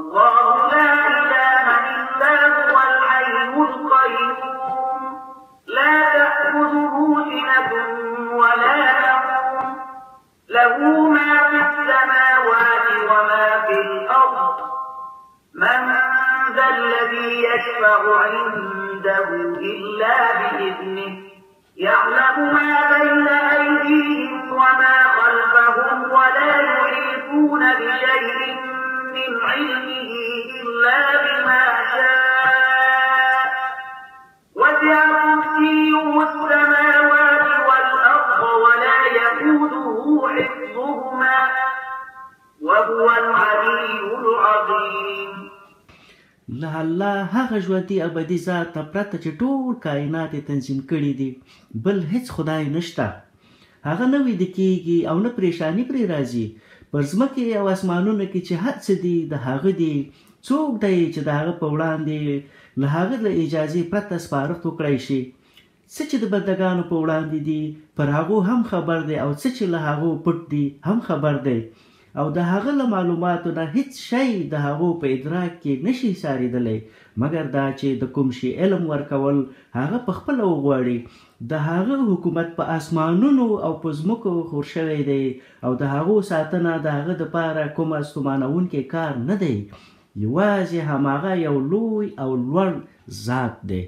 الله لا إله إلا هو الحي القيوم لا تأخذه سنة ولا نوم له ما في السماوات وما في الأرض من ذا الذي يشفع عنده إلا بإذنه يعلم ما بين أيديهم وما خلفهم ولا يحيطون بشيء من علمه إلا بما شاء وسع كرسيه السماوات والأرض ولا يئوده حفظهما وهو العلي العظيم. له الله هغه ژوندي ابدي ذات ته پرته چې ټول کائنات تنظیم کړي دي بل هیڅ خدای نشته. هغه نه ویده کیږي او نه پریشانی پرې راځي. پر ځمکې او اسمانونو کې چې هر څه دي د هغه دي. څوک دی چې د هغه په وړاندې له هغه له اجازې پرته سپارښت وکړی شي؟ څه چې د بندګانو په وړاندې دي پر هغو هم خبر دی او څه چې له هغو پټ دي هم خبر دی او د هغه له معلوماتو نه هیڅ شی د هغو په ادراک کې نشي ساریدلی مګر دا چې د کوم شي علم ورکول هغه په خپله وغواړي. د هغه حکومت په اسمانونو او په ځمکو خور شوی دی او د هغو ساتنه د هغه دپاره کومه ستومانونکی کار نه دی. یوازې هماغه یو لوی او لوړ ذات دی.